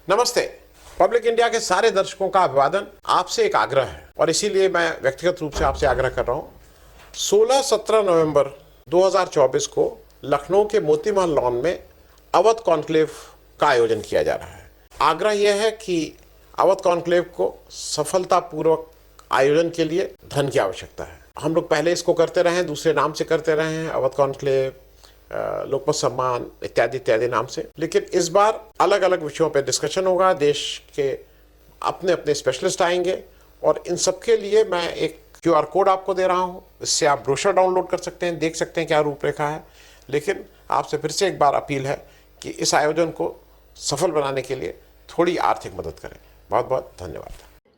नमस्ते। Public India के सारे दर्शकों का अभिवादन। आपसे एक आग्रह है और इसीलिए मैं व्यक्तिगत रूप से आपसे आग्रह कर रहा हूँ। 16-17 नवंबर 2024 को लखनऊ के मोती महल लॉन में अवध कॉन्क्लेव का आयोजन किया जा रहा है। आग्रह यह है कि अवध कॉन्क्लेव को सफलतापूर्वक आयोजन के लिए धन की आवश्यकता है। हम लोग पहले इसको करते रहे हैं, दूसरे नाम से करते रहे हैं, अवध कॉन्क्लेव, लोकमत सम्मान इत्यादि इत्यादि नाम से। लेकिन इस बार अलग अलग विषयों पर डिस्कशन होगा। देश के अपने अपने स्पेशलिस्ट आएंगे और इन सबके लिए मैं एक QR कोड आपको दे रहा हूं। इससे आप ब्रोशर डाउनलोड कर सकते हैं, देख सकते हैं क्या रूपरेखा है। लेकिन आपसे फिर से एक बार अपील है कि इस आयोजन को सफल बनाने के लिए थोड़ी आर्थिक मदद करें। बहुत बहुत धन्यवाद।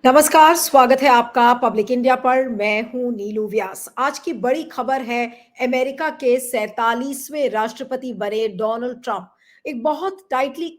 नमस्कार, स्वागत है आपका पब्लिक इंडिया पर। मैं हूं नीलू व्यास। आज की बड़ी खबर है, अमेरिका के 47वें राष्ट्रपति बने डोनाल्ड ट्रंप। एक बहुत टाइटली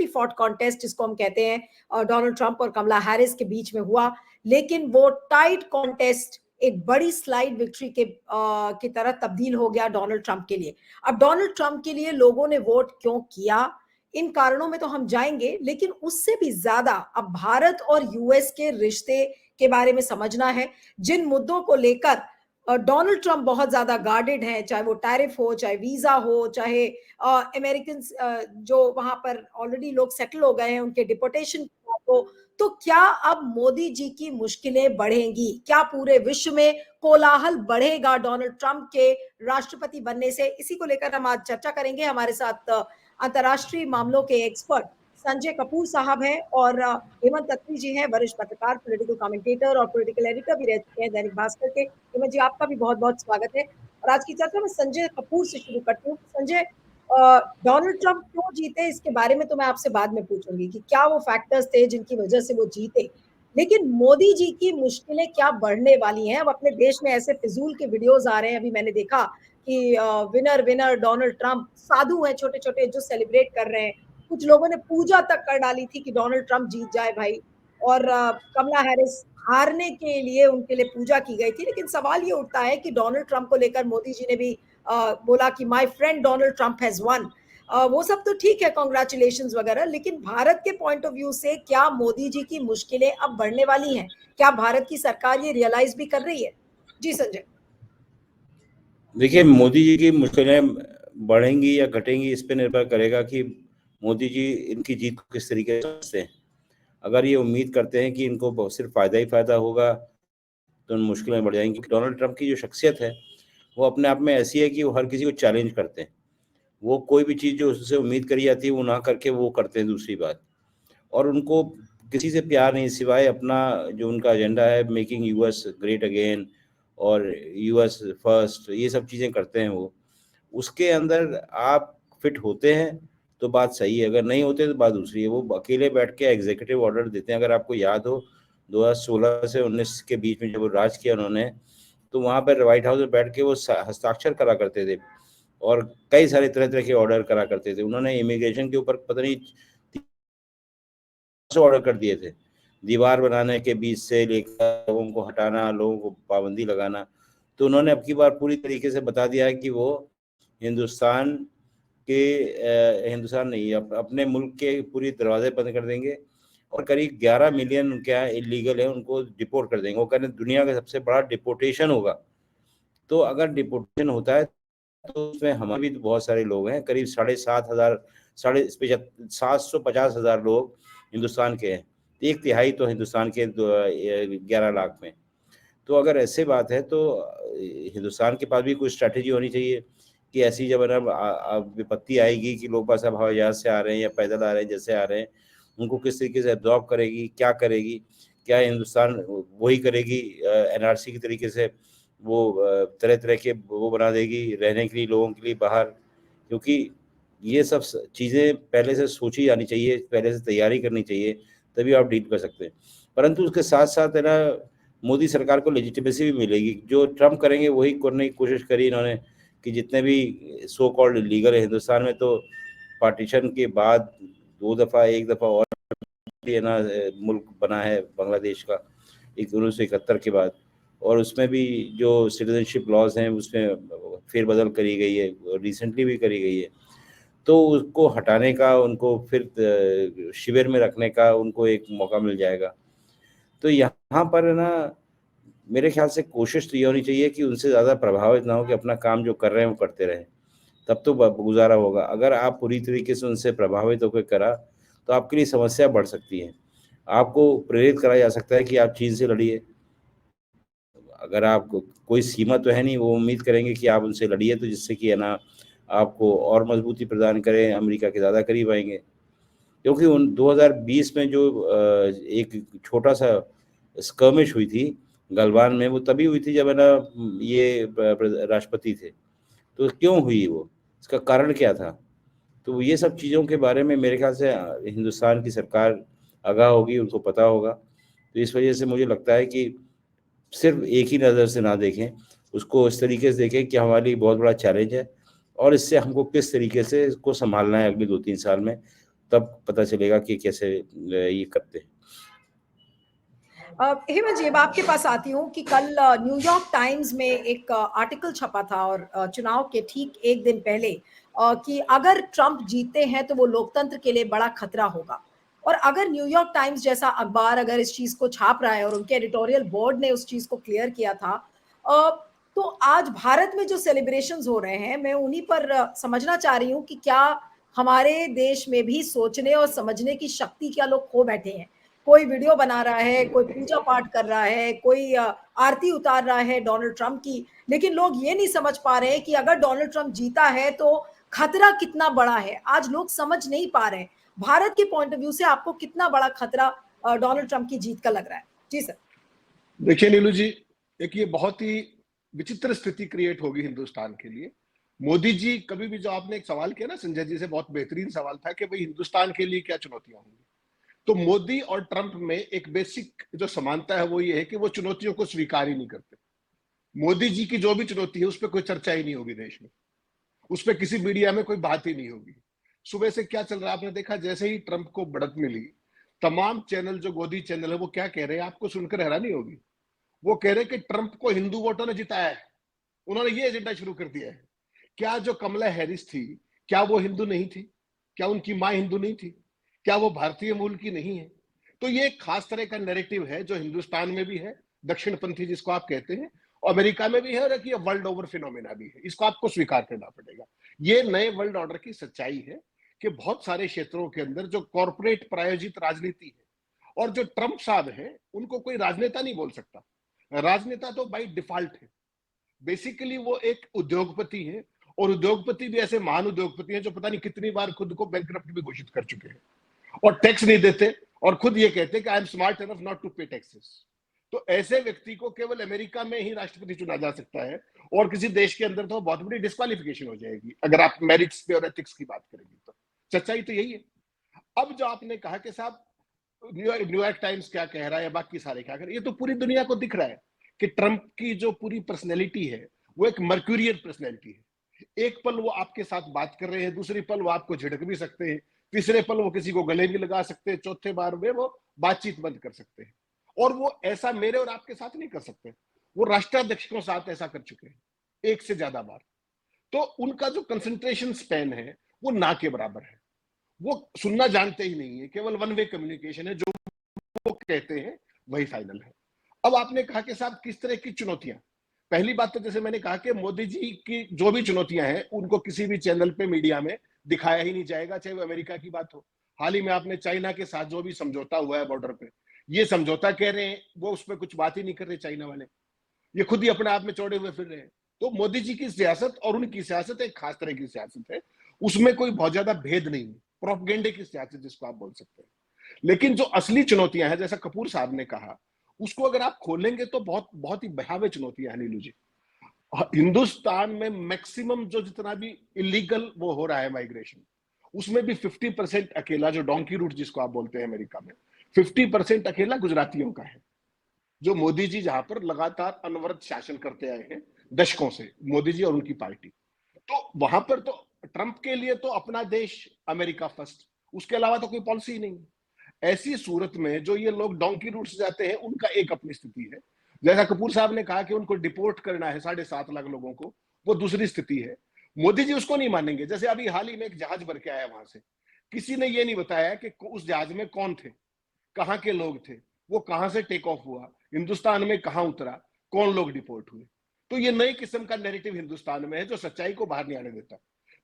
फॉट कॉन्टेस्ट जिसको हम कहते हैं, डोनाल्ड ट्रंप और कमला हैरिस के बीच में हुआ। लेकिन वो टाइट कॉन्टेस्ट एक बड़ी स्लाइड विक्ट्री की तरह तब्दील हो गया डोनाल्ड ट्रंप के लिए। अब डोनाल्ड ट्रंप के लिए लोगों ने वोट क्यों किया, इन कारणों में तो हम जाएंगे, लेकिन उससे भी ज्यादा अब भारत और यूएस के रिश्ते के बारे में समझना है। जिन मुद्दों को लेकर डोनाल्ड ट्रंप बहुत ज्यादा गार्डेड है, चाहे वो टैरिफ हो, चाहे वीजा हो, चाहे अमेरिकन जो वहां पर ऑलरेडी लोग सेटल हो गए हैं उनके डिपोटेशन हो, तो क्या अब मोदी जी की मुश्किलें बढ़ेंगी? क्या पूरे विश्व में कोलाहल बढ़ेगा डोनाल्ड ट्रंप के राष्ट्रपति बनने से? इसी को लेकर हम आज चर्चा करेंगे। हमारे साथ अंतर्राष्ट्रीय मामलों के एक्सपर्ट संजय कपूर साहब हैं और हेमंत अत्री जी हैं, वरिष्ठ पत्रकार, पॉलिटिकल कमेंटेटर और पॉलिटिकल एडिटर भी रह चुके हैं दैनिक भास्कर के। हेमंत जी, आपका भी बहुत बहुत स्वागत है। और आज की चर्चा में संजय कपूर से शुरू करती हूँ। संजय, डोनाल्ड ट्रंप क्यों जीते इसके बारे में तो मैं आपसे बाद में पूछूंगी कि क्या वो फैक्टर्स थे जिनकी वजह से वो जीते, लेकिन मोदी जी की मुश्किलें क्या बढ़ने वाली हैं? अब अपने देश में ऐसे फिजूल के वीडियोस आ रहे हैं, अभी मैंने देखा कि विनर विनर डोनाल्ड ट्रंप, साधु हैं छोटे छोटे जो सेलिब्रेट कर रहे हैं। कुछ लोगों ने पूजा तक कर डाली थी कि डोनाल्ड ट्रंप जीत जाए भाई। और कमला हैरिस हारने के लिए उनके लिए पूजा की गई थी। लेकिन सवाल ये उठता है कि डोनाल्ड ट्रंप को लेकर मोदी जी ने भी बोला कि my friend Donald Trump has one. वो सब तो ठीक है, कॉन्ग्रेचुलेशंस वगैरह, लेकिन भारत के पॉइंट ऑफ व्यू से क्या मोदी जी की मुश्किलें अब बढ़ने वाली हैं? क्या भारत की सरकार ये रियलाइज भी कर रही है? जी संजय। देखिए, मोदी जी की मुश्किलें बढ़ेंगी या घटेंगी इस पे निर्भर करेगा कि मोदी जी इनकी जीत को किस तरीके से समझते हैं। अगर ये उम्मीद करते हैं कि इनको सिर्फ फायदा ही फायदा होगा तो मुश्किलें बढ़ जाएंगी। डोनाल्ड ट्रंप की जो शख्सियत है वो अपने आप में ऐसी है कि वो हर किसी को चैलेंज करते हैं। वो कोई भी चीज़ जो उससे उम्मीद करी जाती है वो ना करके वो करते हैं दूसरी बात। और उनको किसी से प्यार नहीं सिवाय अपना जो उनका एजेंडा है, मेकिंग यूएस ग्रेट अगेन और यूएस फर्स्ट, ये सब चीज़ें करते हैं वो। उसके अंदर आप फिट होते हैं तो बात सही है, अगर नहीं होते तो बात दूसरी है। वो अकेले बैठ के एग्जीक्यूटिव ऑर्डर देते हैं। अगर आपको याद हो 2016 से 19 के बीच में जब वो राज किया उन्होंने, तो वहाँ पर व्हाइट हाउस में बैठ के वो हस्ताक्षर करा करते थे और कई सारे तरह तरह के ऑर्डर करा करते थे। उन्होंने इमिग्रेशन के ऊपर पता नहीं ऑर्डर कर दिए थे, दीवार बनाने के बीच से लेकर लोगों को हटाना, लोगों को पाबंदी लगाना। तो उन्होंने अब की बार पूरी तरीके से बता दिया है कि वो हिंदुस्तान हिंदुस्तान नहीं, अपने मुल्क के पूरी दरवाजे बंद कर देंगे और करीब 11 मिलियन उनके यहाँ इलीगल है, उनको डिपोर्ट कर देंगे। वो कह रहे हैं दुनिया का सबसे बड़ा डिपोर्टेशन होगा। तो अगर डिपोर्टेशन होता है तो उसमें हमारे भी तो बहुत सारे लोग हैं, करीब 7,500 750,000 लोग हिंदुस्तान के हैं। एक तिहाई तो हिंदुस्तान के 11 लाख में। तो अगर ऐसे बात है तो हिंदुस्तान के पास भी कोई स्ट्रैटेजी होनी चाहिए कि ऐसी जब विपत्ति आएगी कि लोग बस अब हवाई जहाज से आ रहे हैं या पैदल आ रहे हैं, जैसे आ रहे हैं, उनको किस तरीके से एब्जॉर्ब करेगी, क्या करेगी? क्या हिंदुस्तान वही करेगी एनआरसी की तरीके से, वो तरह तरह के वो बना देगी रहने के लिए लोगों के लिए बाहर? क्योंकि ये सब चीज़ें पहले से सोची जानी चाहिए, पहले से तैयारी करनी चाहिए, तभी आप डील कर सकते हैं। परंतु उसके साथ साथ है ना, मोदी सरकार को लेजिटिमेसी भी मिलेगी। जो ट्रम्प करेंगे वही करने की कोशिश करी इन्होंने कि जितने भी सो कॉल्ड लीगल है हिंदुस्तान में, तो पार्टीशन के बाद एक दफ़ा और है ना मुल्क बना है बांग्लादेश का 1971 के बाद, और उसमें भी जो सिटीजनशिप लॉज हैं उसमें फेरबदल करी गई है, रिसेंटली भी करी गई है। तो उसको हटाने का, उनको फिर शिविर में रखने का उनको एक मौका मिल जाएगा। तो यहाँ पर ना मेरे ख्याल से कोशिश तो ये होनी चाहिए कि उनसे ज़्यादा प्रभावित ना हो, कि अपना काम जो कर रहे हैं वो करते रहें, तब तो गुजारा होगा। अगर आप पूरी तरीके से उनसे प्रभावित होकर करा तो आपके लिए समस्या बढ़ सकती है। आपको प्रेरित करा जा सकता है कि आप चीन से लड़िए, अगर आप कोई सीमा तो है नहीं, वो उम्मीद करेंगे कि आप उनसे लड़िए, तो जिससे कि है ना आपको और मजबूती प्रदान करें, अमेरिका के ज़्यादा करीब आएंगे। क्योंकि उन 2020 में जो एक छोटा सा स्कर्मिश हुई थी गलवान में, वो तभी हुई थी जब है ना ये राष्ट्रपति थे। तो क्यों हुई वो, इसका कारण क्या था? तो ये सब चीज़ों के बारे में मेरे ख्याल से हिंदुस्तान की सरकार आगाह होगी, उनको पता होगा। तो इस वजह से मुझे लगता है कि सिर्फ एक ही नज़र से ना देखें, उसको इस तरीके से देखें कि हमारे लिए बहुत बड़ा चैलेंज है और इससे हमको किस तरीके से इसको संभालना है अगले 2-3 साल में, तब पता चलेगा कि कैसे ये करते हैं। हेमंत जी, अब आपके पास आती हूँ कि कल न्यूयॉर्क टाइम्स में एक आर्टिकल छपा था और चुनाव के ठीक एक दिन पहले कि अगर ट्रंप जीतते हैं तो वो लोकतंत्र के लिए बड़ा खतरा होगा। और अगर न्यूयॉर्क टाइम्स जैसा अखबार अगर इस चीज को छाप रहा है और उनके एडिटोरियल बोर्ड ने उस चीज को क्लियर किया था, तो आज भारत में जो सेलिब्रेशंस हो रहे हैं, मैं उन्हीं पर समझना चाह रही हूँ कि क्या हमारे देश में भी सोचने और समझने की शक्ति क्या लोग खो बैठे हैं? कोई वीडियो बना रहा है, कोई पूजा पाठ कर रहा है, कोई आरती उतार रहा है डोनाल्ड ट्रंप की, लेकिन लोग ये नहीं समझ पा रहे हैं कि अगर डोनाल्ड ट्रंप जीता है तो खतरा कितना बड़ा है। आज लोग समझ नहीं पा रहे हैं। भारत के पॉइंट ऑफ व्यू से आपको कितना बड़ा खतरा डोनाल्ड ट्रंप की जीत का लग रहा है? जी सर। देखिए नीलू जी, एक ये बहुत ही विचित्र स्थिति क्रिएट होगी हिंदुस्तान के लिए। मोदी जी कभी भी, जो आपने एक सवाल किया ना संजय जी से, बहुत बेहतरीन सवाल था कि भाई हिंदुस्तान के लिए क्या चुनौतियां होंगी। तो मोदी और ट्रंप में एक बेसिक जो समानता है वो ये है कि वो चुनौतियों को स्वीकार ही नहीं करते। मोदी जी की जो भी चुनौती है उस पर कोई चर्चा ही नहीं होगी देश में, उस पर किसी मीडिया में कोई बात ही नहीं होगी। सुबह से क्या चल रहा है आपने देखा, जैसे ही ट्रंप को बढ़त मिली, तमाम चैनल जो गोदी चैनल है वो क्या कह रहे हैं, आपको सुनकर हैरानी होगी। वो कह रहे हैं कि ट्रंप को हिंदू वोटों ने जिताया है, उन्होंने ये एजेंडा शुरू कर दिया है। क्या जो कमला हैरिस थी, क्या वो हिंदू नहीं थी? क्या उनकी माँ हिंदू नहीं थी? क्या वो भारतीय मूल की नहीं है? तो ये एक खास तरह का नैरेटिव है जो हिंदुस्तान में भी है, दक्षिणपंथी जिसको आप कहते हैं, अमेरिका में भी है, और ये वर्ल्ड ओवर फिनोमेना भी है। इसको आपको स्वीकार करना पड़ेगा। ये नए वर्ल्ड ऑर्डर की सच्चाई है कि बहुत सारे क्षेत्रों के अंदर जो कॉर्पोरेट प्रायोजित राजनीति है, और जो ट्रंप साहब हैं उनको कोई राजनेता नहीं बोल सकता। राजनेता तो बाय डिफॉल्ट है, बेसिकली वो एक उद्योगपति है, और उद्योगपति भी ऐसे महान उद्योगपति हैं जो पता नहीं कितनी बार खुद को बैंकरप्ट भी घोषित कर चुके हैं और टैक्स नहीं देते, और खुद ये कहते हैं कि I am smart enough not to pay taxes. तो ऐसे व्यक्ति को केवल अमेरिका में ही राष्ट्रपति चुना जा सकता है, और किसी देश के अंदर तो बहुत बड़ी डिस्क्वालिफिकेशन हो जाएगी अगर आप मेरिट्स पे और एथिक्स की बात करेंगे। तो सच्चाई तो यही है। अब जो आपने कहा कि साहब न्यूयॉर्क टाइम्स क्या कह रहा है, बाकी सारे क्या कर रहे हैं, ये तो पूरी दुनिया को दिख रहा है कि ट्रंप की जो पूरी पर्सनैलिटी है वो एक मर्क्यूरियल पर्सनैलिटी है। एक पल वो आपके साथ बात कर रहे हैं, दूसरी पल वो आपको झिड़क भी सकते हैं, तीसरे पल वो किसी को गले भी लगा सकते हैं, चौथे बार में वो बातचीत बंद कर सकते हैं। और वो ऐसा मेरे और आपके साथ नहीं कर सकते, वो राष्ट्राध्यक्ष के साथ ऐसा कर चुके हैं एक से ज्यादा बार। तो उनका जो कंसंट्रेशन स्पैन है वो ना के बराबर है, वो सुनना जानते ही नहीं है, केवल वन वे कम्युनिकेशन है, जो वो कहते हैं वही फाइनल है। अब आपने कहा कि साहब किस तरह की चुनौतियां, पहली बात तो जैसे मैंने कहा कि मोदी जी की जो भी चुनौतियां हैं उनको किसी भी चैनल पे मीडिया में दिखाया ही नहीं जाएगा, चाहे वो अमेरिका की बात हो। हाल ही में आपने चाइना के साथ जो भी समझौता हुआ है बॉर्डर पे, ये समझौता कह रहे हैं, वो उस पर कुछ बात ही नहीं कर रहे चाइना वाले, ये खुद ही अपने आप में चौड़े हुए फिर रहे हैं। तो मोदी जी की सियासत और उनकी सियासत एक खास तरह की सियासत है, उसमें कोई बहुत ज्यादा भेद नहीं है, प्रोपेगेंडे की सियासत जिसको आप बोल सकते हैं। लेकिन जो असली चुनौतियां हैं, जैसा कपूर साहब ने कहा, उसको अगर आप खोलेंगे तो बहुत बहुत ही भयावह चुनौतियां हैं नीलू जी। हिंदुस्तान में मैक्सिमम जो जितना भी इलीगल वो हो रहा है माइग्रेशन, उसमें भी 50% अकेला, जो डोंकी रूट जिसको आप बोलते हैं अमेरिका में, 50% अकेला गुजरातियों का है, जो मोदी जी जहां पर लगातार अनवरत शासन करते आए हैं दशकों से, मोदी जी और उनकी पार्टी। तो वहां पर तो ट्रंप के लिए तो अपना देश अमेरिका फर्स्ट, उसके अलावा तो कोई पॉलिसी नहीं। ऐसी सूरत में जो ये लोग डोंकी रूट से जाते हैं उनका एक अपनी स्थिति है, जैसा कपूर साहब ने कहा कि उनको डिपोर्ट करना है 7.5 लाख लोगों को, वो दूसरी स्थिति है। मोदी जी उसको नहीं मानेंगे। जैसे अभी हाल ही में एक जहाज भर के आया वहां से, किसी ने ये नहीं बताया कि उस जहाज में कौन थे, कहाँ के लोग थे, वो कहाँ से टेक ऑफ हुआ, हिंदुस्तान में कहाँ उतरा, कौन लोग डिपोर्ट हुए। तो ये नई किस्म का नैरेटिव हिंदुस्तान में है जो सच्चाई को बाहर नहीं आने देता।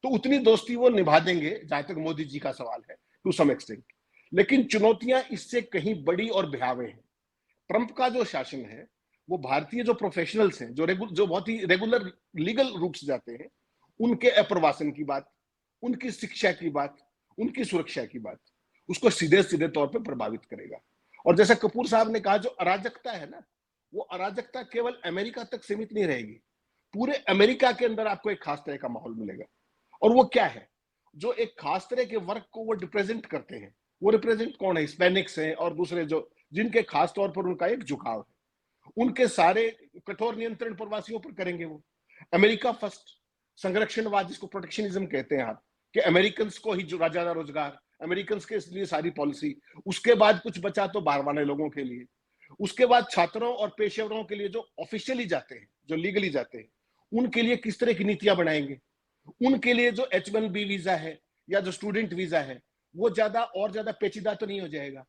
तो उतनी दोस्ती वो निभा देंगे जहां तक मोदी जी का सवाल है, टू सम एक्सटेंट। लेकिन चुनौतियां इससे कहीं बड़ी और भयावह हैं। ट्रंप का जो शासन है वो भारतीय जो प्रोफेशनल्स हैं, जो बहुत ही रेगुलर लीगल रूप से जाते हैं, उनके अप्रवासन की बात, उनकी शिक्षा की बात, उनकी सुरक्षा की बात, उसको सीधे सीधे तौर पे प्रभावित करेगा। और जैसा कपूर साहब ने कहा, जो अराजकता है ना, वो अराजकता केवल अमेरिका तक सीमित नहीं रहेगी। पूरे अमेरिका के अंदर आपको एक खास तरह का माहौल मिलेगा। और वो क्या है? जो एक खास तरह के वर्ग को वो रिप्रेजेंट करते हैं, वो रिप्रेजेंट कौन है? हिस्पैनिक्स हैं और दूसरे जो जिनके खास तौर पर उनका एक झुकाव है, उनके सारे कठोर नियंत्रण प्रवासियों पर करेंगे वो। अमेरिका फर्स्ट, संरक्षणवाद जिसको प्रोटेक्शनिज्म कहते हैं आप, कि अमेरिकन को ही ज्यादा रोजगार, अमेरिकन के लिए सारी पॉलिसी, उसके बाद कुछ बचा तो बाहर वाले लोगों के लिए, उसके बाद छात्रों और पेशेवरों के लिए जो ऑफिशियली जाते हैं, जो लीगली जाते हैं, उनके लिए किस तरह की नीतियां बनाएंगे, उनके लिए जो H1B वीजा है या जो स्टूडेंट वीजा है वो ज्यादा और ज्यादा पेचीदा तो नहीं हो जाएगा,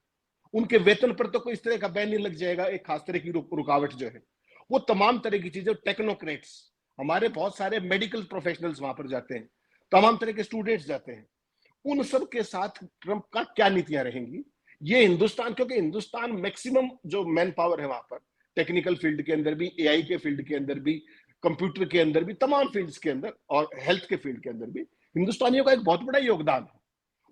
उनके वेतन पर तो कोई इस तरह का बैन नहीं लग जाएगा, एक खास तरह की रुकावट जो है। वो तमाम तरह की चीजें, टेक्नोक्रेट्स, हमारे बहुत सारे मेडिकल प्रोफेशनल्स वहां पर जाते हैं, तमाम तरह के स्टूडेंट्स जाते हैं, उन सब के साथ ट्रंप का क्या नीतियां रहेंगी, ये हिंदुस्तान, क्योंकि हिंदुस्तान मैक्सिमम जो मैन पावर है वहां पर, टेक्निकल फील्ड के अंदर भी, AI के फील्ड के अंदर भी, कंप्यूटर के अंदर भी, तमाम फील्ड्स के अंदर और हेल्थ के फील्ड के अंदर भी हिंदुस्तानियों का एक बहुत बड़ा योगदान है।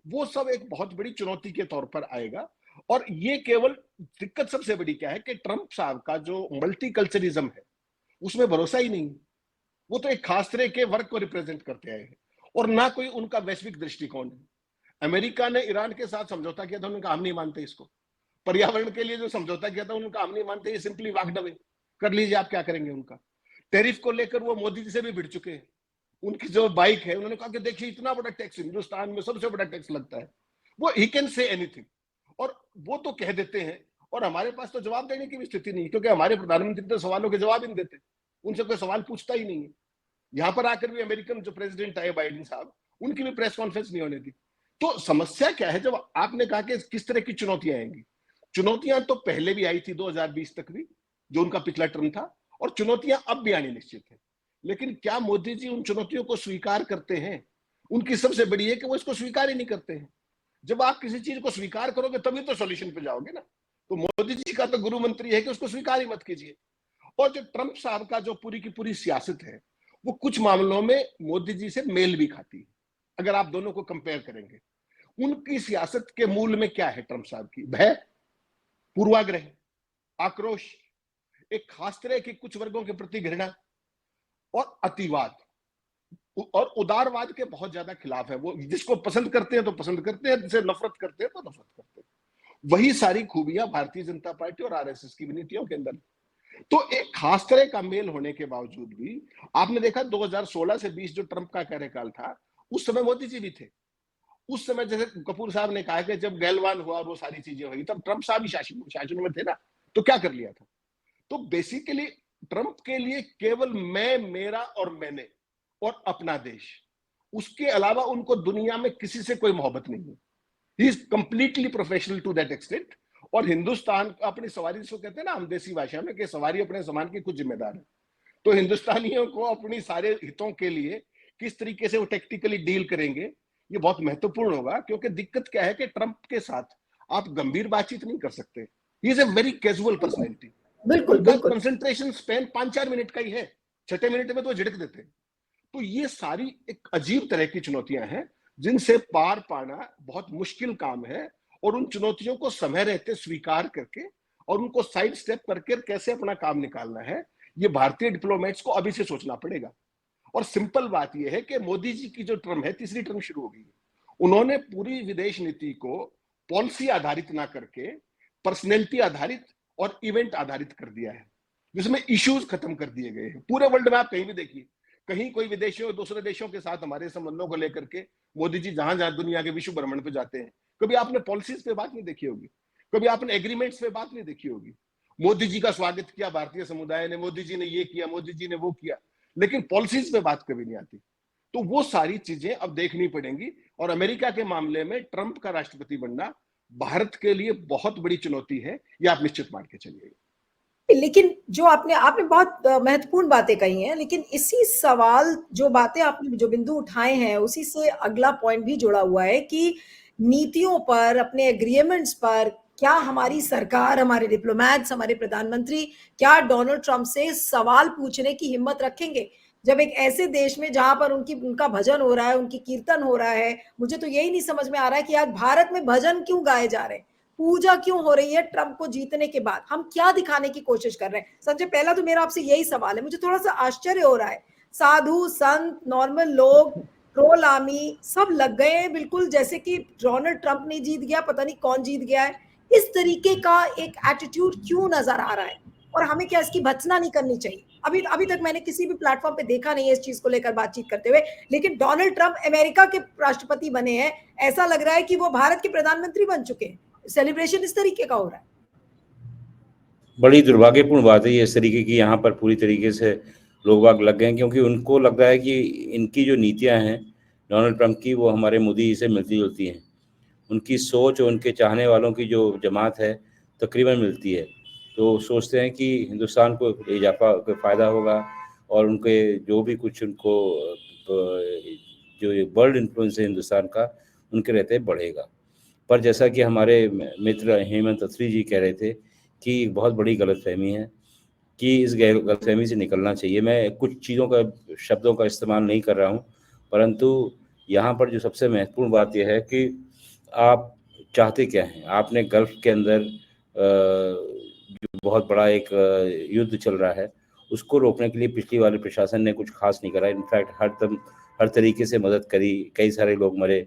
वो सब एक बहुत बड़ी चुनौती के तौर पर आएगा। और ये केवल दिक्कत सबसे बड़ी क्या है कि ट्रंप साहब का जो मल्टीकल्चरिज्म है उसमें भरोसा ही नहीं। वो तो एक खास तरह के वर्ग को रिप्रेजेंट करते आए हैं और ना कोई उनका वैश्विक दृष्टिकोण है। अमेरिका ने ईरान के साथ समझौता किया था, उनका हम नहीं मानते इसको। पर्यावरण के लिए जो समझौता किया था उनका हम नहीं मानते, ये सिंपली वॉकड अवे कर लीजिए, आप क्या करेंगे। उनका टैरिफ को लेकर वो मोदी जी से भी भिड़ चुके हैं। उनकी जो बाइक है, उन्होंने कहा कि देखिए इतना बड़ा टैक्स, हिंदुस्तान में सबसे बड़ा टैक्स लगता है। वो ही कैन से एनीथिंग, और वो तो कह देते हैं और हमारे पास तो जवाब देने की भी स्थिति नहीं, क्योंकि हमारे प्रधानमंत्री तो सवालों के जवाब ही नहीं देते, उनसे कोई सवाल पूछता ही नहीं है। यहां पर आकर भी अमेरिकन जो प्रेसिडेंट आए बाइडेन साहब, उनकी भी प्रेस कॉन्फ्रेंस नहीं होने दी। तो समस्या क्या है? जब आपने कहा कि किस तरह की चुनौतियां आएंगी, चुनौतियां तो पहले भी आई थी 2020 तक भी, जो उनका पिछला टर्म था, और चुनौतियां अब भी आनी निश्चित है। लेकिन क्या मोदी जी उन चुनौतियों को स्वीकार करते हैं? उनकी सबसे बड़ी है कि वो इसको स्वीकार ही नहीं करते हैं। जब आप किसी चीज को स्वीकार करोगे तभी तो सॉल्यूशन पे जाओगे ना। तो मोदी जी का तो गुरु मंत्री है कि उसको स्वीकार ही मत कीजिए। और जो ट्रंप साहब का जो पूरी की पूरी सियासत है, वो कुछ मामलों में मोदी जी से मेल भी खाती है। अगर आप दोनों को कंपेयर करेंगे, उनकी सियासत के मूल में क्या है? ट्रंप साहब की भय, पूर्वाग्रह, आक्रोश, एक खास तरह के कुछ वर्गों के प्रति घृणा और अतिवाद और उदारवाद के बहुत ज्यादा खिलाफ है। वो जिसको पसंद करते हैं तो पसंद करते हैं, जिसे नफरत करते हैं तो नफरत करते हैं। वही सारी खूबियां भारतीय जनता पार्टी और RSS की नीतियों के अंदर। तो एक खास तरह का मेल होने के बावजूद भी आपने देखा 2016 से 20 जो ट्रंप का कार्यकाल था, उस समय मोदी जी भी थे। उस समय जैसे कपूर साहब ने कहा कि जब गैलवान हुआ और वो सारी चीजें हुई, तब ट्रंप साहब ही शासन में थे ना, तो क्या कर लिया था? तो बेसिकली ट्रंप के लिए केवल मैं, मेरा और मैंने और अपना देश, उसके अलावा उनको दुनिया में किसी से कोई मोहब्बत नहीं है। He is completely professional to that extent. और हिंदुस्तान अपनी सवारी, जिसको कहते हैं ना हम देसी भाषा में, कि सवारी अपने सामान की खुद जिम्मेदार है। तो हिंदुस्तानियों को अपनी सारे हितों के लिए किस तरीके से वो टेक्टिकली डील करेंगे, ये बहुत महत्वपूर्ण होगा। क्योंकि दिक्कत क्या है कि ट्रंप के साथ आप गंभीर बातचीत नहीं कर सकते। He is a very casual personality. बिल्कुल बिल्कुल। कंसंट्रेशन स्पेन 5-4 मिनट का ही है, 6ठे मिनट में तो झिड़क देते हैं। तो ये सारी एक अजीब तरह की चुनौतियां हैं जिनसे पार पाना बहुत मुश्किल काम है। और उन चुनौतियों को समय रहते स्वीकार करके और उनको साइड स्टेप करके कैसे अपना काम निकालना है, ये भारतीय डिप्लोमेट्स को अभी से सोचना पड़ेगा। और सिंपल बात यह है कि मोदी जी की जो टर्म है, तीसरी टर्म शुरू हो गई है, उन्होंने पूरी विदेश नीति को पॉलिसी आधारित ना करके पर्सनैलिटी आधारित और इवेंट आधारित कर दिया है, जिसमें इश्यूज खत्म कर दिए गए हैं। पूरे वर्ल्ड में आप कहीं भी देखिए, कहीं कोई विदेशियों दूसरे देशों के साथ हमारे संबंधों को लेकर के मोदी जी जहां जहां दुनिया के विश्व भ्रमण पे जाते हैं, कभी आपने पॉलिसीज पे बात नहीं देखी होगी, कभी आपने एग्रीमेंट्स पे बात नहीं देखी होगी। मोदी जी का स्वागत किया भारतीय समुदाय ने, मोदी जी ने ये किया, मोदी जी ने वो किया, लेकिन पॉलिसीज पे बात कभी नहीं आती। तो वो सारी चीजें अब देखनी पड़ेंगी। और अमेरिका के मामले में ट्रंप का राष्ट्रपति बनना भारत के लिए बहुत बड़ी चुनौती है, ये आप निश्चित मान के चलिए। लेकिन जो आपने आपने बहुत महत्वपूर्ण बातें कही हैं, लेकिन इसी सवाल जो बातें आपने जो बिंदु उठाए हैं उसी से अगला पॉइंट भी जुड़ा हुआ है कि नीतियों पर, अपने एग्रीमेंट्स पर क्या हमारी सरकार, हमारे डिप्लोमैट्स, हमारे प्रधानमंत्री क्या डोनाल्ड ट्रंप से सवाल पूछने की हिम्मत रखेंगे, जब एक ऐसे देश में जहां पर उनका भजन हो रहा है, उनकी कीर्तन हो रहा है। मुझे तो यही नहीं समझ में आ रहा है कि आज भारत में भजन क्यों गाए जा रहे हैं, पूजा क्यों हो रही है ट्रंप को जीतने के बाद, हम क्या दिखाने की कोशिश कर रहे हैं। संजय, पहला तो मेरा आपसे यही सवाल है, मुझे थोड़ा सा आश्चर्य हो रहा है, साधु संत, नॉर्मल लोग, ट्रोल आर्मी सब लग गए हैं बिल्कुल जैसे कि डोनाल्ड ट्रंप नहीं जीत गया, पता नहीं कौन जीत गया है। इस तरीके का एक एटीट्यूड क्यों नजर आ रहा है, और हमें क्या इसकी भत्सना नहीं करनी चाहिए? अभी अभी तक मैंने किसी भी प्लेटफॉर्म पे देखा नहीं है इस चीज को लेकर बातचीत करते हुए, लेकिन डोनाल्ड ट्रंप अमेरिका के राष्ट्रपति बने हैं, ऐसा लग रहा है कि वो भारत के प्रधानमंत्री बन चुके हैं। सेलिब्रेशन इस तरीके का हो रहा है। बड़ी दुर्भाग्यपूर्ण बात है ये इस तरीके की, यहाँ पर पूरी तरीके से लोग बाग लग गए हैं, क्योंकि उनको लग रहा है कि इनकी जो नीतियाँ हैं डोनाल्ड ट्रंप की, वो हमारे मोदी जी से मिलती जुलती हैं। उनकी सोच और उनके चाहने वालों की जो जमात है तकरीबन मिलती है, तो सोचते हैं कि हिंदुस्तान को इजाफा फ़ायदा होगा और उनके जो भी कुछ उनको जो वर्ल्ड इन्फ्लुएंस है हिंदुस्तान का उनके रहते बढ़ेगा। पर जैसा कि हमारे मित्र हेमंत अत्री जी कह रहे थे कि एक बहुत बड़ी गलतफहमी है कि इस गलतफहमी से निकलना चाहिए। मैं कुछ चीज़ों का, शब्दों का इस्तेमाल नहीं कर रहा हूँ, परंतु यहाँ पर जो सबसे महत्वपूर्ण बात यह है कि आप चाहते क्या हैं। आपने गल्फ के अंदर जो बहुत बड़ा एक युद्ध चल रहा है उसको रोकने के लिए पिछली वाले प्रशासन ने कुछ खास नहीं करा। इनफैक्ट हर तरीके से मदद करी, कई सारे लोग मरे,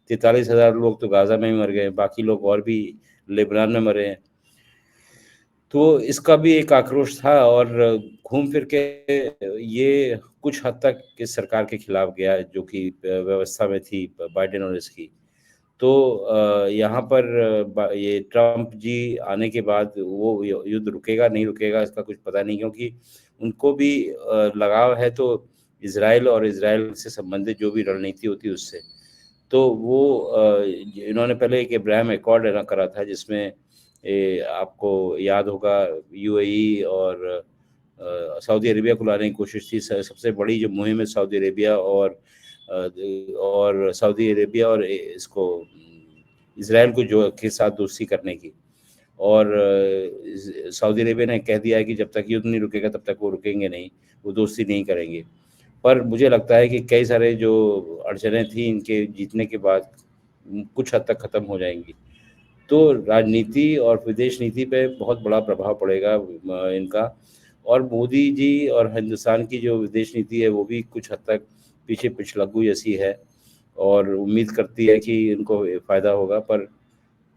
43,000 लोग तो गाज़ा में ही मर गए, बाकी लोग और भी लेबनान में मरे हैं। तो इसका भी एक आक्रोश था और घूम फिर के ये कुछ हद तक इस सरकार के खिलाफ गया जो कि व्यवस्था में थी बाइडेन और इसकी। तो यहाँ पर ये ट्रंप जी आने के बाद वो युद्ध रुकेगा नहीं रुकेगा इसका कुछ पता नहीं, क्योंकि उनको भी लगाव है तो इजराइल और इजराइल से संबंधित जो भी रणनीति होती है उससे। तो वो इन्होंने पहले एक अब्राहम एकॉर्ड करा था जिसमें आपको याद होगा यूएई और सऊदी अरेबिया को लाने की कोशिश थी। सबसे बड़ी जो मुहिम है सऊदी अरेबिया और सऊदी अरेबिया और इसको इजराइल को जो के साथ दोस्ती करने की, और सऊदी अरेबिया ने कह दिया है कि जब तक युद्ध नहीं रुकेगा तब तक वो रुकेंगे नहीं, वो दोस्ती नहीं करेंगे। पर मुझे लगता है कि कई सारे जो अड़चनें थी इनके जीतने के बाद कुछ हद तक ख़त्म हो जाएंगी। तो राजनीति और विदेश नीति पे बहुत बड़ा प्रभाव पड़ेगा इनका, और मोदी जी और हिंदुस्तान की जो विदेश नीति है वो भी कुछ हद तक पीछे पिछलग्गू जैसी है और उम्मीद करती है कि इनको फ़ायदा होगा। पर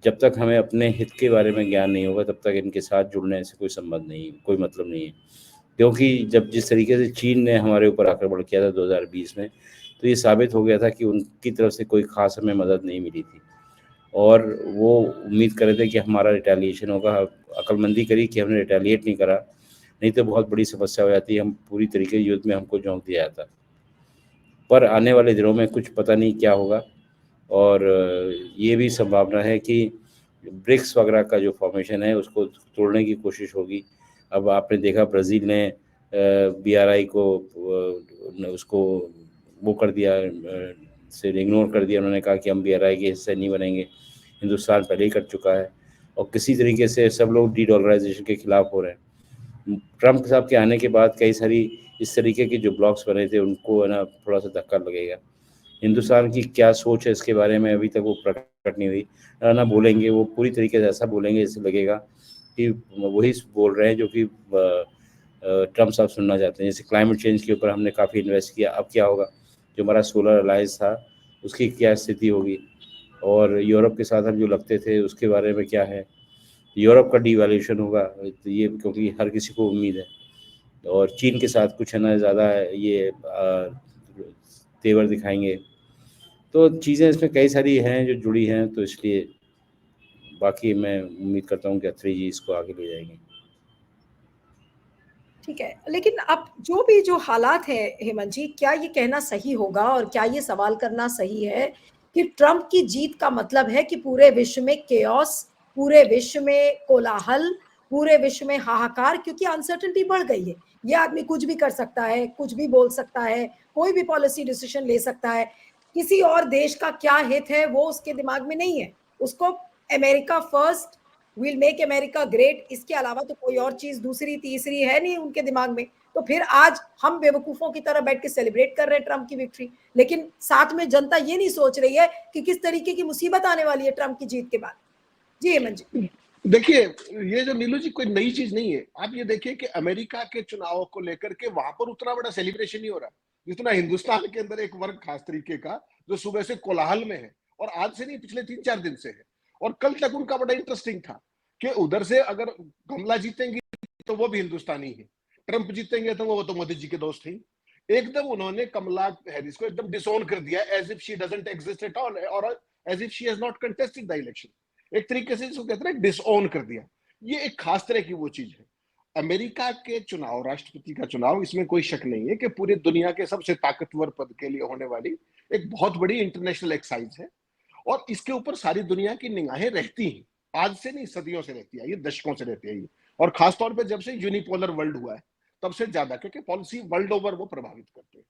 जब तक हमें अपने हित के बारे में ज्ञान नहीं होगा तब तक इनके साथ जुड़ने से कोई संबंध नहीं, कोई मतलब नहीं है। क्योंकि जब जिस तरीके से चीन ने हमारे ऊपर आक्रमण किया था 2020 में, तो ये साबित हो गया था कि उनकी तरफ से कोई ख़ास हमें मदद नहीं मिली थी और वो उम्मीद कर रहे थे कि हमारा रिटेलिएशन होगा। अक्लमंदी करी कि हमने रिटेलिएट नहीं करा, नहीं तो बहुत बड़ी समस्या हो जाती है, हम पूरी तरीके से युद्ध में हमको झोंक दिया जाता। पर आने वाले दिनों में कुछ पता नहीं क्या होगा, और ये भी संभावना है कि ब्रिक्स वगैरह का जो फॉर्मेशन है उसको तोड़ने की कोशिश होगी। अब आपने देखा ब्राज़ील ने BRI को उसको वो कर दिया, से इग्नोर कर दिया। उन्होंने कहा कि हम BRI के हिस्से नहीं बनेंगे। हिंदुस्तान पहले ही कर चुका है और किसी तरीके से सब लोग डीडॉलराइजेशन के खिलाफ हो रहे हैं। ट्रंप साहब के आने के बाद कई सारी इस तरीके के जो ब्लॉक्स बने थे उनको है ना थोड़ा सा धक्का लगेगा। हिंदुस्तान की क्या सोच है इसके बारे में अभी तक वो प्रकट नहीं हुई। ना बोलेंगे, वो पूरी तरीके से ऐसा बोलेंगे जैसे लगेगा कि वही बोल रहे हैं जो कि ट्रंप साहब सुनना चाहते हैं। जैसे क्लाइमेट चेंज के ऊपर हमने काफ़ी इन्वेस्ट किया, अब क्या होगा? जो हमारा सोलर अलायंस था उसकी क्या स्थिति होगी, और यूरोप के साथ हम जो लगते थे उसके बारे में क्या है? यूरोप का डीवैल्यूएशन होगा, तो ये क्योंकि हर किसी को उम्मीद है, और चीन के साथ कुछ है ना ज़्यादा ये तेवर दिखाएंगे। तो चीज़ें इसमें कई सारी हैं जो जुड़ी हैं, तो इसलिए बाकी मैं उम्मीद करता हूँ कि अत्री जी इसको आगे ले जाएंगे। ठीक है, लेकिन अब जो हालात है हेमंत जी, क्या ये कहना सही होगा और क्या ये सवाल करना सही है कि ट्रंप की जीत का मतलब है कि पूरे विश्व में केओस, पूरे विश्व में कोलाहल, पूरे विश्व में हाहाकार, क्योंकि अनसर्टेनिटी बढ़ गई है। ये आदमी कुछ भी कर सकता है, कुछ भी बोल सकता है, कोई भी पॉलिसी डिसीजन ले सकता है। किसी और देश का क्या हित है वो उसके दिमाग में नहीं है। उसको America first, will make America great, इसके अलावा तो कोई और चीज दूसरी तीसरी है नहीं उनके दिमाग में। तो फिर आज हम बेवकूफों की तरह बैठ के सेलिब्रेट कर रहे हैं ट्रंप की विक्ट्री, लेकिन साथ में जनता ये नहीं सोच रही है कि किस तरीके की मुसीबत आने वाली है ट्रंप की जीत के बाद। जी हेमंत जी। देखिए, ये जो नीलू जी कोई नई चीज नहीं है। आप ये देखिए कि अमेरिका के चुनाव को लेकर के वहां पर उतना बड़ा सेलिब्रेशन नहीं हो रहा जितना हिंदुस्तान के अंदर एक वर्ग खास तरीके का जो सुबह से कोलाहल में है, और आज से नहीं पिछले 3-4 दिन से है। और कल तक उनका बड़ा इंटरेस्टिंग था कि उधर से अगर कमला जीतेंगी तो वो भी हिंदुस्तानी है, ट्रंप जीतेंगे तो वो तो मोदी जी के दोस्त ही। एकदम उन्होंने कमला हैरिस को एकदम डिसोन कर दिया, as if she doesn't exist at all, और as if she has not contested the election. एक तरीके से इसको कहते हैं डिसओन कर दिया। ये एक खास तरह की वो चीज है। अमेरिका के चुनाव, राष्ट्रपति का चुनाव, इसमें कोई शक नहीं है कि पूरी दुनिया के सबसे ताकतवर पद के लिए होने वाली एक बहुत बड़ी इंटरनेशनल एक्साइज है, और इसके ऊपर सारी दुनिया की निगाहें रहती हैं। आज से नहीं, सदियों से रहती है, ये दशकों से रहती है ये। और खासतौर पर जब से यूनिपोलर वर्ल्ड हुआ है तब से ज्यादा, क्योंकि पॉलिसी वर्ल्ड ओवर वो प्रभावित करते हैं।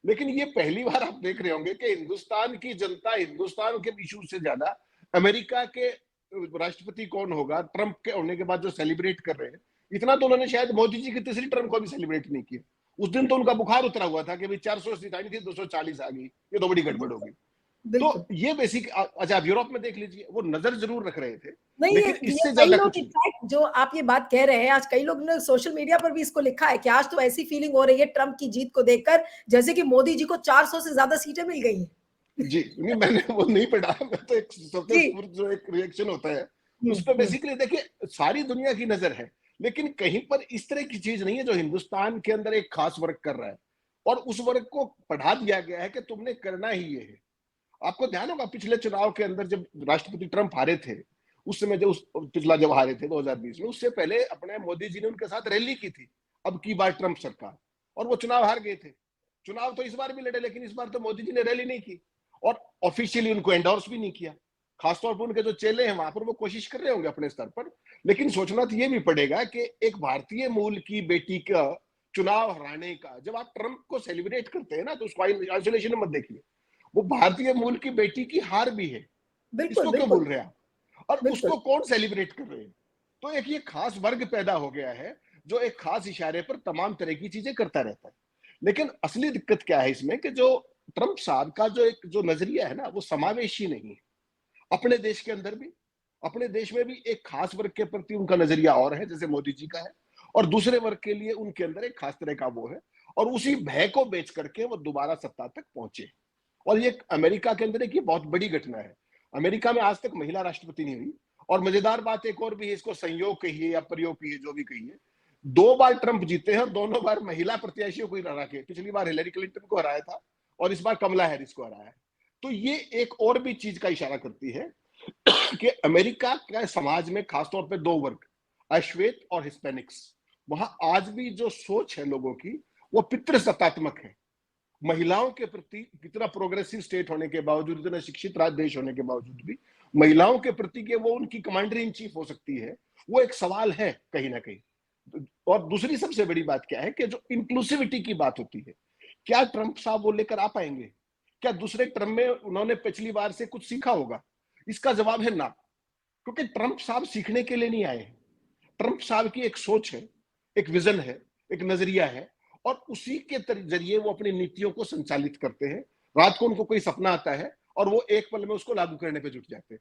लेकिन ये पहली बार आप देख रहे होंगे कि हिंदुस्तान की जनता हिंदुस्तान के इशू से ज्यादा अमेरिका के राष्ट्रपति कौन होगा, ट्रंप के होने के बाद जो सेलिब्रेट कर रहे हैं। इतना तो उन्होंने शायद मोदी जी की तीसरी टर्म को भी सेलिब्रेट नहीं किया। उस दिन तो उनका बुखार उतरा हुआ था कि भाई 480 आई थी, 240 आ गई, ये तो बड़ी गड़बड़ होगी। बिल्कुल। तो ये बेसिक, अच्छा आप यूरोप में देख लीजिए, वो नजर जरूर रख रहे थे, नहीं, लेकिन ये इससे कई ज्यादा लोग कुछ नहीं। इनफैक्ट जो आप ये बात कह रहे हैं, आज कई लोग ने सोशल मीडिया पर भी इसको लिखा है कि आज तो ऐसी फीलिंग हो रही है ट्रंप की जीत को देखकर जैसे कि मोदी जी को 400 से ज्यादा सीटें मिल गई हैं। जी नहीं, मैंने वो नहीं पढ़ा। मैं तो एक जी। स्वतः जो एक रिएक्शन होता है उस पर बेसिकली देखिए सारी दुनिया की नजर है, लेकिन कहीं पर इस तरह की चीज नहीं है जो हिंदुस्तान के अंदर एक खास वर्ग कर रहा है, और उस वर्ग को पढ़ा दिया गया है कि तुमने करना ही ये है। आपको ध्यान होगा पिछले चुनाव के अंदर जब राष्ट्रपति ट्रंप हारे थे, उस समय जो पिछला जब हारे थे 2020 में, उससे पहले अपने मोदी जी ने उनके साथ रैली की थी, अब की बार ट्रंप सरकार, और वो चुनाव हार गए थे। चुनाव तो इस बार भी लड़े, लेकिन इस बार तो मोदी जी ने रैली नहीं की और ऑफिशियली उनको एंडोर्स भी नहीं किया। खासतौर पर उनके जो चेले हैं वहां पर वो कोशिश कर रहे होंगे अपने स्तर पर, लेकिन सोचना तो ये भी पड़ेगा कि एक भारतीय मूल की बेटी का चुनाव हराने का, जब आप ट्रंप को सेलिब्रेट करते हैं ना, तो उसको आइसोलेशन में मत देखिए। वो भारतीय मूल की बेटी की हार भी है, बिल्कुल इसको क्यों बिल्कुल भूल रहे हैं आप? और बिल्कुल। उसको कौन सेलिब्रेट कर रहे हैं? तो एक ये खास वर्ग पैदा हो गया है जो एक खास इशारे पर तमाम तरह की चीजें करता रहता है। लेकिन असली दिक्कत क्या है इसमें कि जो ट्रंप साहब का जो नजरिया है ना, वो समावेशी नहीं है। अपने देश के अंदर भी, अपने देश में भी एक खास वर्ग के प्रति उनका नजरिया और है, जैसे मोदी जी का है, और दूसरे वर्ग के लिए उनके अंदर एक खास तरह का वो है, और उसी भय को बेच करके वो दोबारा सत्ता तक पहुंचे। और ये अमेरिका के अंदर एक ये बहुत बड़ी घटना है। अमेरिका में आज तक महिला राष्ट्रपति नहीं हुई, और मजेदार बात एक और भी है, इसको संयोग कहिए या प्रयोग कहिए, जो भी कहिए, 2 बार ट्रंप जीते हैं और दोनों बार महिला प्रत्याशियों को ही हरा के। पिछली बार हिलरी क्लिंटन को हराया था और इस बार कमला हैरिस को हराया है। तो ये एक और भी चीज का इशारा करती है कि अमेरिका के समाज में खासतौर पे 2 वर्ग, अश्वेत और हिस्पैनिक्स, वहां आज भी जो सोच है लोगों की वो पितृसत्तात्मक है। महिलाओं के प्रति कितना प्रोग्रेसिव स्टेट होने के बावजूद, इतना शिक्षित राज्य देश होने के बावजूद भी महिलाओं के प्रति के वो उनकी कमांडर इन चीफ हो सकती है, वो एक सवाल है कहीं ना कहीं। और दूसरी सबसे बड़ी बात क्या है कि जो इंक्लूसिविटी की बात होती है, क्या ट्रंप साहब वो लेकर आ पाएंगे? क्या दूसरे टर्म में उन्होंने पिछली बार से कुछ सीखा होगा? इसका जवाब है ना, क्योंकि ट्रंप साहब सीखने के लिए नहीं आए हैं। ट्रंप साहब की एक सोच है, एक विजन है, एक नजरिया है, और उसी के जरिए वो अपनी नीतियों को संचालित करते हैं। रात को उनको कोई सपना आता है और वो एक पल में उसको लागू करने पे जुट जाते हैं।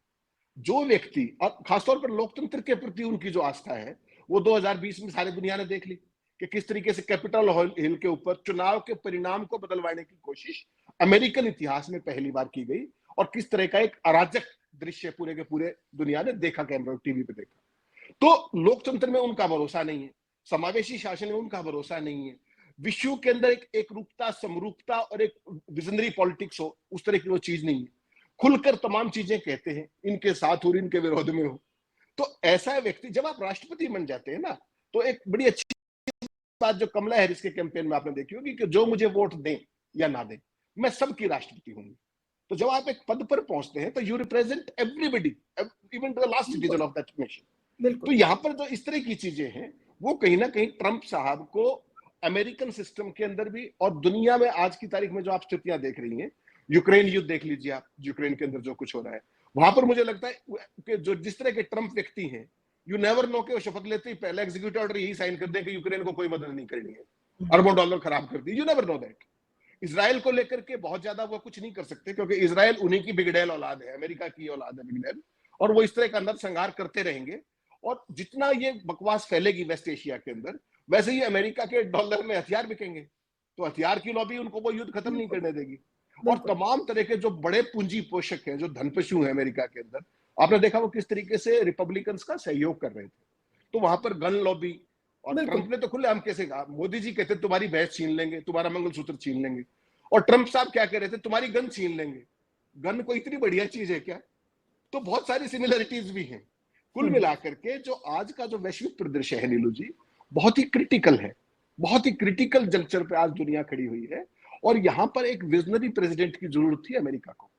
जो व्यक्ति, और खासतौर पर लोकतंत्र के प्रति उनकी जो आस्था है, वो 2020 में सारी दुनिया ने देख ली कि किस तरीके से कैपिटल हिल के ऊपर चुनाव के परिणाम को बदलवाने की कोशिश अमेरिकन इतिहास में पहली बार की गई, और किस तरह का एक अराजक दृश्य पूरे के पूरे दुनिया ने देखा, कैमरा टीवी पे देखा। तो लोकतंत्र में उनका भरोसा नहीं है, समावेशी शासन में उनका भरोसा नहीं है, विश्व के अंदर एक रूपता, समरूपता और एक विजनरी पॉलिटिक्स हो, उस तरह की वो चीज नहीं है। खुलकर तमाम चीजें कहते हैं, इनके साथ और इनके विरोध में हो। तो ऐसा व्यक्ति जब आप राष्ट्रपति बन जाते हैं ना, तो एक बड़ी अच्छी बात जो कमला हैरिस के कैंपेन में आपने देखी होगी कि जो मुझे वोट दें या ना दें, मैं सबकी राष्ट्रपति हूंगी। तो जब आप एक पद पर पहुंचते हैं तो you represent everybody, even the last citizen of that nation. तो यहाँ पर जो इस तरह की चीजें हैं वो कहीं ना कहीं ट्रंप साहब को अमेरिकन सिस्टम के अंदर भी और दुनिया में आज की तारीख में जो आप स्थितियां देख रही हैं, यूक्रेन युद्ध देख लीजिए आप, यूक्रेन के अंदर जो कुछ हो रहा है वहां पर मुझे लगता है कि जो जिस तरह के ट्रंप व्यक्ति हैं, यू नेवर नो कि वो शपथ लेते ही पहला एग्जीक्यूटिव ऑर्डर यही साइन कर दें कि यूक्रेन को कोई मदद नहीं करनी है, अरबों डॉलर खराब कर दी, you never know that. Israel को लेकर के बहुत ज्यादा वो कुछ नहीं कर सकते क्योंकि इजराइल उन्हीं की बिगड़ैल औलाद है, अमेरिका की औलाद है बिगड़ैल, और वो इस तरह का नरसंहार करते रहेंगे। और जितना ये बकवास फैलेगी वेस्ट एशिया के अंदर, वैसे ही अमेरिका के डॉलर में हथियार बिकेंगे, तो हथियार की लॉबी उनको वो युद्ध खत्म नहीं करने देगी। और तमाम तरह के जो बड़े पूंजी पोषक हैं, जो धनपशु हैं अमेरिका के अंदर, आपने देखा वो किस तरीके से रिपब्लिकन्स का सहयोग कर रहे थे। तो वहां पर गन लॉबी, और ट्रंप ने तो खुलेआम कैसे कहा, मोदी जी कहते तुम्हारी भैंस छीन लेंगे, तुम्हारा मंगलसूत्र छीन लेंगे, और ट्रंप साहब क्या कह रहे थे, तुम्हारी गन छीन लेंगे। गन कोई इतनी बढ़िया चीज है क्या? तो बहुत सारी सिमिलरिटीज भी हैं। कुल मिलाकर के जो आज का जो वैश्विक परिदृश्य है नीलू जी, बहुत ही क्रिटिकल है, बहुत ही क्रिटिकल जंक्चर पे आज दुनिया खड़ी हुई है। और यहाँ पर एक विजनरी प्रेसिडेंट की जरूरत थी अमेरिका को,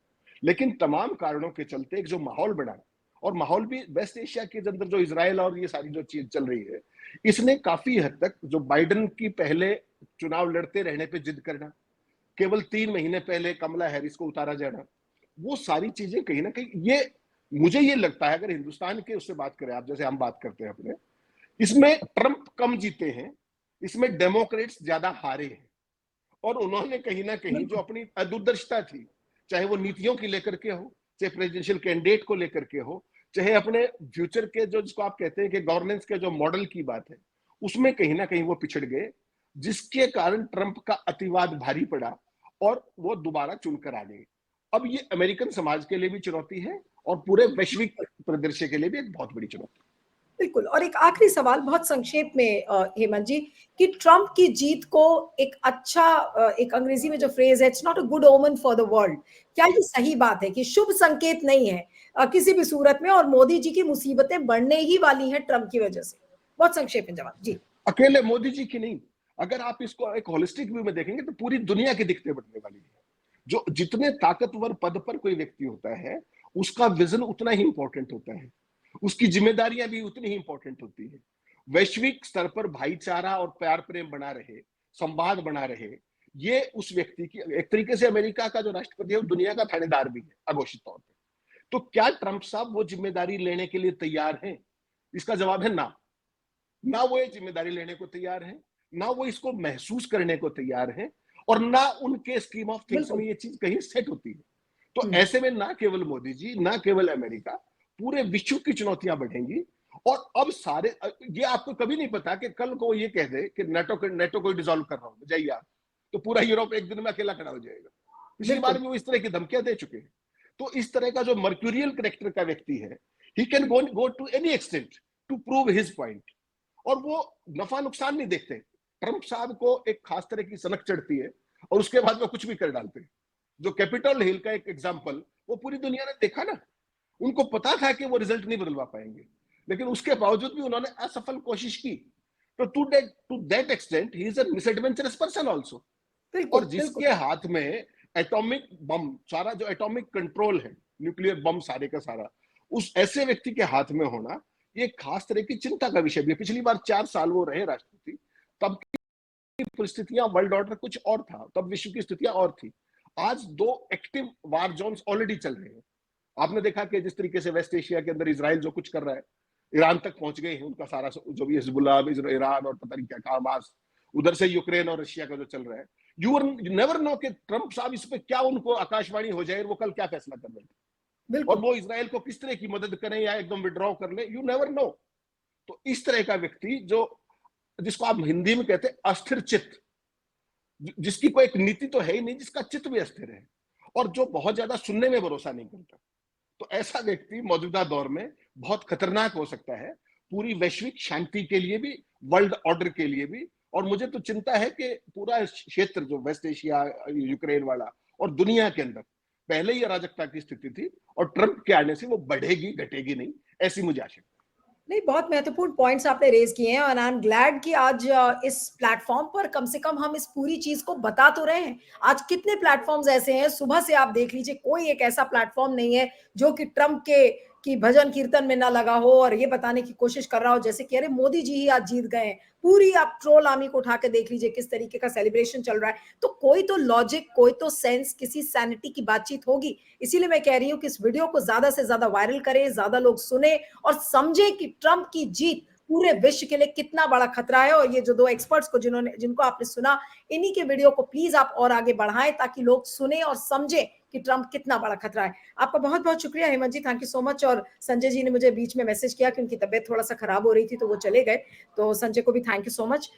लेकिन तमाम कारणों के चलते एक जो माहौल बना, और माहौल भी वेस्ट एशिया के अंदर जो इजराइल और ये सारी जो चीज चल रही है, इसने काफी हद तक जो बाइडेन की पहले चुनाव लड़ते रहने पे जिद करना, केवल 3 महीने पहले कमला हैरिस को उतारा जाना, वो सारी चीजें कहीं ना कहीं, ये मुझे ये लगता है अगर हिंदुस्तान के उससे बात करें आप, जैसे हम बात करते हैं अपने, इसमें ट्रंप कम जीते हैं, इसमें डेमोक्रेट्स ज्यादा हारे हैं। और उन्होंने कहीं ना कहीं जो अपनी दूरदर्शिता थी, चाहे वो नीतियों की लेकर के हो, चाहे प्रेसिडेंशियल कैंडिडेट को लेकर के हो, चाहे अपने फ्यूचर के जो जिसको आप कहते हैं कि गवर्नेंस के जो मॉडल की बात है, उसमें कहीं ना कहीं वो पिछड़ गए, जिसके कारण ट्रंप का अतिवाद भारी पड़ा और वो दोबारा चुनकर आ गए। अब ये अमेरिकन समाज के लिए भी चुनौती है और पूरे वैश्विक परिदृश्य के लिए भी एक बहुत बड़ी चुनौती। बिल्कुल। और एक आखिरी सवाल बहुत संक्षेप में हेमंत जी, कि ट्रंप की जीत को एक अच्छा, एक अंग्रेजी में जो फ्रेज है, इट्स नॉट अ गुड ओमन फॉर द वर्ल्ड, क्या ये सही बात है कि शुभ संकेत नहीं है किसी भी सूरत में, और मोदी जी की मुसीबतें बढ़ने ही वाली हैं ट्रंप की वजह से? बहुत संक्षेप में जवाब जी। अकेले मोदी जी की नहीं, अगर आप इसको एक होलिस्टिक व्यू में देखेंगे तो पूरी दुनिया की दिक्कतें बढ़ने वाली है। जो जितने ताकतवर पद पर कोई व्यक्ति होता है, उसका विजन उतना ही इंपॉर्टेंट होता है, उसकी जिम्मेदारियां भी उतनी ही इंपॉर्टेंट होती है। वैश्विक स्तर पर भाईचारा और प्यार प्रेम बना रहे, संवाद बना रहे, ये उस व्यक्ति की, एक तरीके से अमेरिका का जो राष्ट्रपति है वो दुनिया का थानेदार भी है अघोषित तौर पर। तो क्या ट्रंप साहब वो जिम्मेदारी लेने के लिए तैयार हैं? इसका जवाब है ना। ना वो ये जिम्मेदारी लेने को तैयार है, ना वो इसको महसूस करने को तैयार है, और ना उनके स्कीम ऑफ थिंग्स में ये चीज कहीं सेट होती है। तो ऐसे में ना केवल मोदी जी, ना केवल अमेरिका, पूरे विश्व की चुनौतियां बढ़ेंगी। और अब सारे, ये आपको कभी नहीं पता कि कल को ये कह दे कि नेटो को डिसॉल्व कर रहा हूं, जाइए आप, तो पूरा यूरोप एक दिन में अकेला खड़ा हो जाएगा। पिछली बार भी वो इस तरह की धमकियां दे चुके हैं। तो इस तरह का जो मर्क्यूरियल कैरेक्टर का व्यक्ति है, he can go to any extent to prove his point, और वो नफा नुकसान नहीं देखते। ट्रंप साहब को एक खास तरह की सनक चढ़ती है और उसके बाद वो कुछ भी कर डालते हैं। जो कैपिटल हिल का एक एग्जांपल वो पूरी दुनिया ने देखा ना, उनको पता था कि वो रिजल्ट नहीं बदलवा पाएंगे, लेकिन उसके बावजूद भी उन्होंने असफल कोशिश की। तो to that extent he is a misadventurous person also. और जिसके हाथ में एटॉमिक बम, सारा जो एटॉमिक कंट्रोल है, न्यूक्लियर बम सारे का सारा, उस ऐसे व्यक्ति के हाथ में होना ये खास तरह की चिंता का विषय भी है। पिछली बार 4 साल वो रहे राष्ट्रपति, तब की परिस्थितियां, वर्ल्ड ऑर्डर कुछ और था, तब विश्व की स्थितियां और थी। आज 2 एक्टिव वार जोन्स ऑलरेडी चल रहे हैं। आपने देखा कि जिस तरीके से वेस्ट एशिया के अंदर इजराइल जो कुछ कर रहा है, ईरान तक पहुंच गए हैं, उनका सारा जो भी हिजबुल्लाह, ईरान और पता नहीं क्या हमास, उधर से यूक्रेन और रशिया का जो चल रहा है, यू नेवर नो कि ट्रंप साहब इस पे क्या, उनको आकाशवाणी हो जाए वो कल क्या फैसला कर रहे थे, और वो इजराइल को किस तरह की मदद करें या एकदम विड्रॉ कर ले, यू नेवर नो। तो इस तरह का व्यक्ति जो, जिसको आप हिंदी में कहते हैं अस्थिर चित्त, जिसकी कोई एक नीति तो है ही नहीं, जिसका चित्त भी अस्थिर है, और जो बहुत ज्यादा सुनने में भरोसा नहीं करता, तो ऐसा व्यक्ति मौजूदा दौर में बहुत खतरनाक हो सकता है, पूरी वैश्विक शांति के लिए भी, वर्ल्ड ऑर्डर के लिए भी। और मुझे तो चिंता है कि पूरा क्षेत्र जो वेस्ट एशिया, यूक्रेन वाला और दुनिया के अंदर पहले ही अराजकता की स्थिति थी, और ट्रंप के आने से वो बढ़ेगी, घटेगी नहीं, ऐसी मुझे आशा। नहीं, बहुत महत्वपूर्ण पॉइंट्स आपने रेज किए हैं और आई एम ग्लैड कि आज इस प्लेटफॉर्म पर कम से कम हम इस पूरी चीज को बता तो रहे हैं। आज कितने प्लेटफॉर्म्स ऐसे हैं, सुबह से आप देख लीजिए, कोई एक ऐसा प्लेटफॉर्म नहीं है जो कि ट्रम्प के की भजन कीर्तन में ना लगा हो और ये बताने की कोशिश कर रहा हो जैसे कि अरे मोदी जी ही आज जीत गए हैं। पूरी आप ट्रोल आर्मी को उठा के देख लीजिए किस तरीके का सेलिब्रेशन चल रहा है। तो कोई तो लॉजिक, कोई तो सेंस, किसी सैनिटी की बातचीत होगी। इसीलिए मैं कह रही हूँ कि इस वीडियो को ज्यादा से ज्यादा वायरल करें, ज्यादा लोग सुने और समझे कि ट्रम्प की जीत पूरे विश्व के लिए कितना बड़ा खतरा है। और ये जो दो एक्सपर्ट्स को जिनको आपने सुना, इन्हीं के वीडियो को प्लीज आप और आगे बढ़ाएं ताकि लोग सुने और समझे कि ट्रम्प कितना बड़ा खतरा है। आपका बहुत बहुत शुक्रिया Hemant ji, thank you so much. और संजय जी ने मुझे बीच में मैसेज किया कि उनकी तबीयत थोड़ा सा खराब हो रही थी तो वो चले गए, तो संजय को भी thank you so much.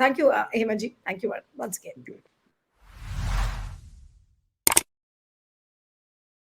Thank you Hemant ji, thank you once again.